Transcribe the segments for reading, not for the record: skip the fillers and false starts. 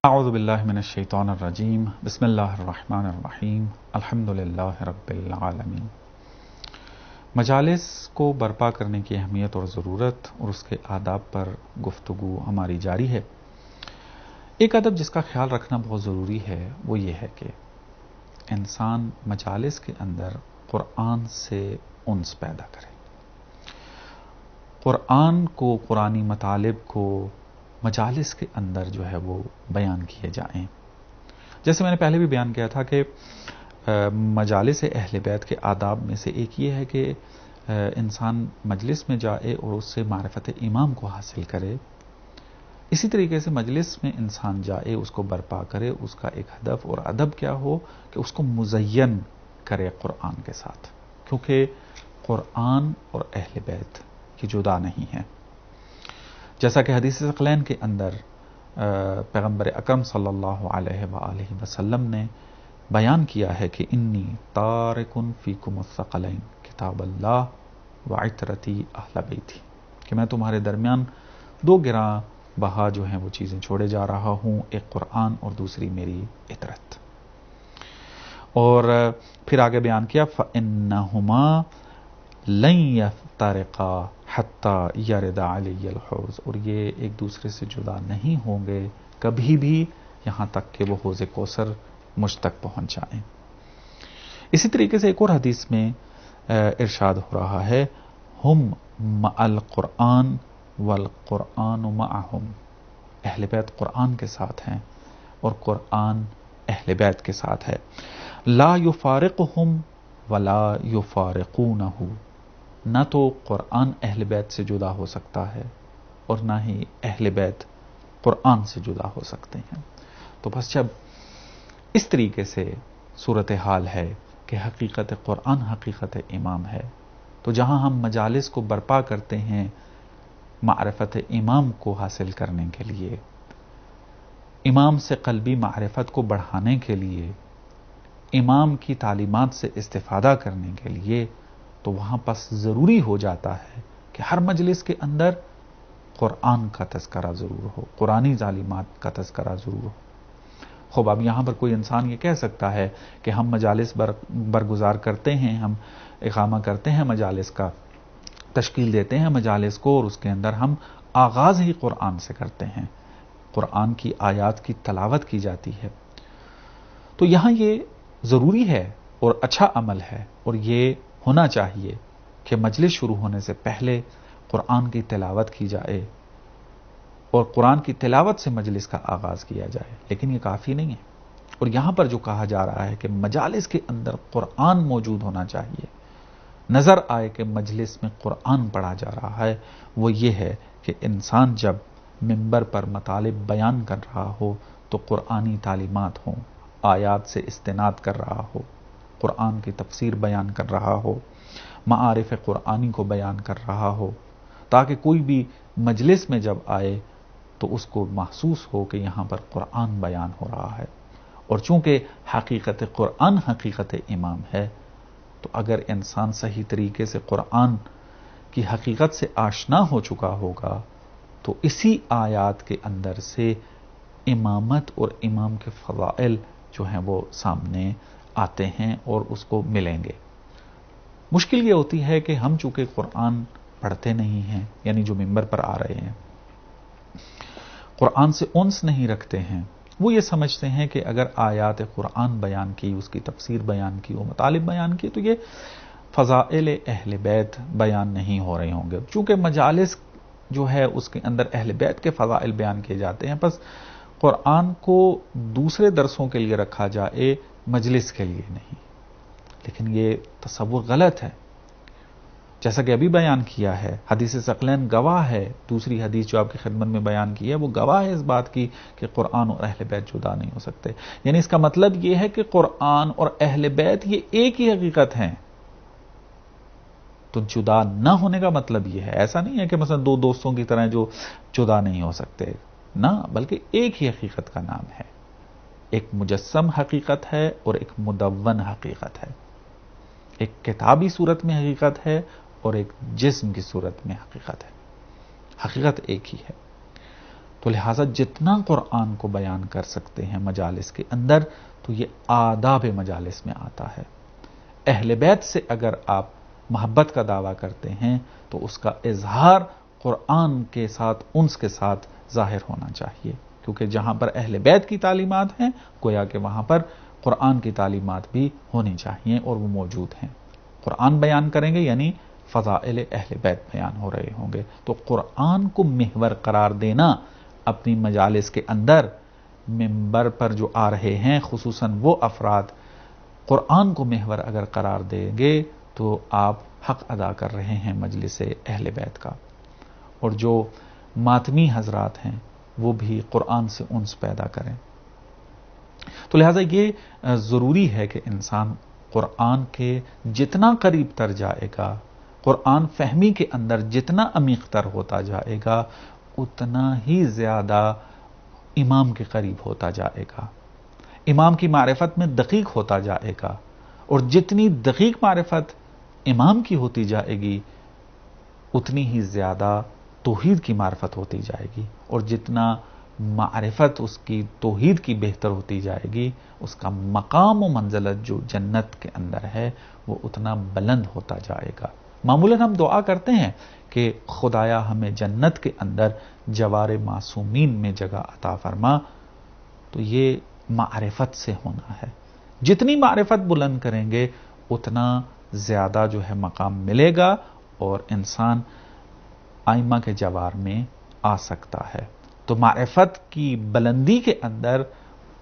اعوذ باللہ من الشیطان الرجیم بسم اللہ الرحمن الرحیم الحمدللہ رب العالمین۔ مجالس کو برپا کرنے کی اہمیت اور ضرورت اور اس کے آداب پر گفتگو ہماری جاری ہے۔ ایک ادب جس کا خیال رکھنا بہت ضروری ہے وہ یہ ہے کہ انسان مجالس کے اندر قرآن سے انس پیدا کرے، قرآن کو، قرآنی مطالب کو مجالس کے اندر جو ہے وہ بیان کیے جائیں۔ جیسے میں نے پہلے بھی بیان کیا تھا کہ مجالس اہل بیت کے آداب میں سے ایک یہ ہے کہ انسان مجلس میں جائے اور اس سے معرفت امام کو حاصل کرے۔ اسی طریقے سے مجلس میں انسان جائے، اس کو برپا کرے، اس کا ایک ہدف اور ادب کیا ہو کہ اس کو مزین کرے قرآن کے ساتھ، کیونکہ قرآن اور اہل بیت یہ جدا نہیں ہے۔ جیسا کہ حدیث ثقلین کے اندر پیغمبر اکرم صلی اللہ علیہ وآلہ وسلم نے بیان کیا ہے کہ انی تارکن فیکم الثقلین کتاب اللہ وعطرتی اہل بیتی، کہ میں تمہارے درمیان دو گراں بہا جو ہیں وہ چیزیں چھوڑے جا رہا ہوں، ایک قرآن اور دوسری میری عطرت۔ اور پھر آگے بیان کیا فَإِنَّهُمَا لَن يَفْتَرِقَا حَتَّى يَرِدَ عَلَيَّ الْحَوْض، اور یہ ایک دوسرے سے جدا نہیں ہوں گے کبھی بھی یہاں تک کہ وہ حوض کوثر مجھ تک پہنچ جائیں۔ اسی طریقے سے ایک اور حدیث میں ارشاد ہو رہا ہے ہم مع القرآن والقرآن معہم، اہل بیت قرآن کے ساتھ ہیں اور قرآن اہل بیت کے ساتھ ہے۔ لا یفارقہم ولا یفارقونہ، نہ تو قرآن اہل بیت سے جدا ہو سکتا ہے اور نہ ہی اہل بیت قرآن سے جدا ہو سکتے ہیں۔ تو بس جب اس طریقے سے صورتحال ہے کہ حقیقت قرآن حقیقت امام ہے، تو جہاں ہم مجالس کو برپا کرتے ہیں معرفت امام کو حاصل کرنے کے لیے، امام سے قلبی معرفت کو بڑھانے کے لیے، امام کی تعلیمات سے استفادہ کرنے کے لیے، تو وہاں پس ضروری ہو جاتا ہے کہ ہر مجلس کے اندر قرآن کا تذکرہ ضرور ہو، قرآنی تعلیمات کا تذکرہ ضرور ہو۔ خوب اب یہاں پر کوئی انسان یہ کہہ سکتا ہے کہ ہم مجالس برگزار کرتے ہیں، ہم اقامہ کرتے ہیں مجالس کا، تشکیل دیتے ہیں مجالس کو، اور اس کے اندر ہم آغاز ہی قرآن سے کرتے ہیں، قرآن کی آیات کی تلاوت کی جاتی ہے۔ تو یہاں یہ ضروری ہے اور اچھا عمل ہے، اور یہ ہونا چاہیے کہ مجلس شروع ہونے سے پہلے قرآن کی تلاوت کی جائے اور قرآن کی تلاوت سے مجلس کا آغاز کیا جائے، لیکن یہ کافی نہیں ہے۔ اور یہاں پر جو کہا جا رہا ہے کہ مجالس کے اندر قرآن موجود ہونا چاہیے، نظر آئے کہ مجلس میں قرآن پڑھا جا رہا ہے، وہ یہ ہے کہ انسان جب منبر پر مطالب بیان کر رہا ہو تو قرآنی تعلیمات ہوں، آیات سے استناد کر رہا ہو، قرآن کی تفسیر بیان کر رہا ہو، معارف قرآنی کو بیان کر رہا ہو، تاکہ کوئی بھی مجلس میں جب آئے تو اس کو محسوس ہو کہ یہاں پر قرآن بیان ہو رہا ہے۔ اور چونکہ حقیقت قرآن حقیقت امام ہے، تو اگر انسان صحیح طریقے سے قرآن کی حقیقت سے آشنا ہو چکا ہوگا تو اسی آیات کے اندر سے امامت اور امام کے فضائل جو ہیں وہ سامنے آتے ہیں اور اس کو ملیں گے۔ مشکل یہ ہوتی ہے کہ ہم چونکہ قرآن پڑھتے نہیں ہیں، یعنی جو منبر پر آ رہے ہیں قرآن سے انس نہیں رکھتے ہیں، وہ یہ سمجھتے ہیں کہ اگر آیات قرآن بیان کی، اس کی تفسیر بیان کی، وہ مطالب بیان کی، تو یہ فضائل اہل بیت بیان نہیں ہو رہے ہوں گے۔ چونکہ مجالس جو ہے اس کے اندر اہل بیت کے فضائل بیان کیے جاتے ہیں، بس قرآن کو دوسرے درسوں کے لیے رکھا جائے، مجلس کے لیے نہیں۔ لیکن یہ تصور غلط ہے۔ جیسا کہ ابھی بیان کیا ہے، حدیث ثقلین گواہ ہے، دوسری حدیث جو آپ کی خدمت میں بیان کی ہے وہ گواہ ہے اس بات کی کہ قرآن اور اہل بیت جدا نہیں ہو سکتے۔ یعنی اس کا مطلب یہ ہے کہ قرآن اور اہل بیت یہ ایک ہی حقیقت ہیں، تو جدا نہ ہونے کا مطلب یہ ہے، ایسا نہیں ہے کہ مثلا دو دوستوں کی طرح جو جدا نہیں ہو سکتے، نہ، بلکہ ایک ہی حقیقت کا نام ہے۔ ایک مجسم حقیقت ہے اور ایک مدون حقیقت ہے، ایک کتابی صورت میں حقیقت ہے اور ایک جسم کی صورت میں حقیقت ہے، حقیقت ایک ہی ہے۔ تو لہٰذا جتنا قرآن کو بیان کر سکتے ہیں مجالس کے اندر تو یہ آداب مجالس میں آتا ہے. اہل بیت سے اگر آپ محبت کا دعویٰ کرتے ہیں تو اس کا اظہار قرآن کے ساتھ انس کے ساتھ ظاہر ہونا چاہیے، کیونکہ جہاں پر اہل بیت کی تعلیمات ہیں گویا کہ وہاں پر قرآن کی تعلیمات بھی ہونی چاہیے اور وہ موجود ہیں. قرآن بیان کریں گے یعنی فضائل اہل بیت بیان ہو رہے ہوں گے. تو قرآن کو محور قرار دینا اپنی مجالس کے اندر، منبر پر جو آ رہے ہیں خصوصاً وہ افراد قرآن کو محور اگر قرار دیں گے تو آپ حق ادا کر رہے ہیں مجلس اہل بیت کا. اور جو ماتمی حضرات ہیں وہ بھی قرآن سے انس پیدا کریں. تو لہٰذا یہ ضروری ہے کہ انسان قرآن کے جتنا قریب تر جائے گا، قرآن فہمی کے اندر جتنا عمیق تر ہوتا جائے گا اتنا ہی زیادہ امام کے قریب ہوتا جائے گا، امام کی معرفت میں دقیق ہوتا جائے گا. اور جتنی دقیق معرفت امام کی ہوتی جائے گی اتنی ہی زیادہ توحید کی معرفت ہوتی جائے گی، اور جتنا معرفت اس کی توحید کی بہتر ہوتی جائے گی اس کا مقام و منزلت جو جنت کے اندر ہے وہ اتنا بلند ہوتا جائے گا. معمولاً ہم دعا کرتے ہیں کہ خدایا ہمیں جنت کے اندر جوار معصومین میں جگہ عطا فرما، تو یہ معرفت سے ہونا ہے. جتنی معرفت بلند کریں گے اتنا زیادہ جو ہے مقام ملے گا اور انسان آئمہ کے جوار میں آ سکتا ہے. تو معرفت کی بلندی کے اندر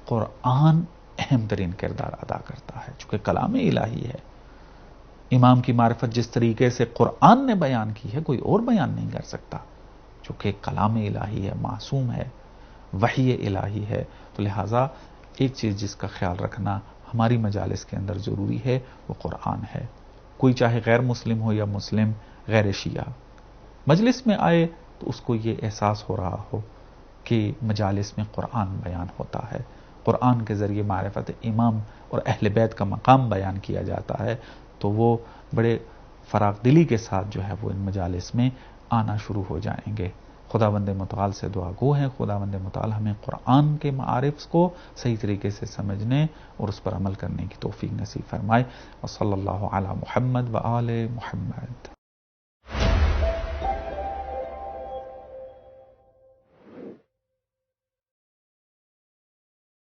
قرآن اہم ترین کردار ادا کرتا ہے چونکہ کلام الہی ہے. امام کی معرفت جس طریقے سے قرآن نے بیان کی ہے کوئی اور بیان نہیں کر سکتا، چونکہ کلام الہی ہے، معصوم ہے، وحی الہی ہے. تو لہٰذا ایک چیز جس کا خیال رکھنا ہماری مجالس کے اندر ضروری ہے وہ قرآن ہے. کوئی چاہے غیر مسلم ہو یا مسلم، غیر شیعہ، مجلس میں آئے تو اس کو یہ احساس ہو رہا ہو کہ مجالس میں قرآن بیان ہوتا ہے، قرآن کے ذریعے معرفت امام اور اہل بیت کا مقام بیان کیا جاتا ہے، تو وہ بڑے فراغ دلی کے ساتھ جو ہے وہ ان مجالس میں آنا شروع ہو جائیں گے. خداوند متعال سے دعا گو ہیں خداوند متعال ہمیں قرآن کے معارف کو صحیح طریقے سے سمجھنے اور اس پر عمل کرنے کی توفیق نصیب فرمائے. وصلی اللہ علی محمد و آل محمد.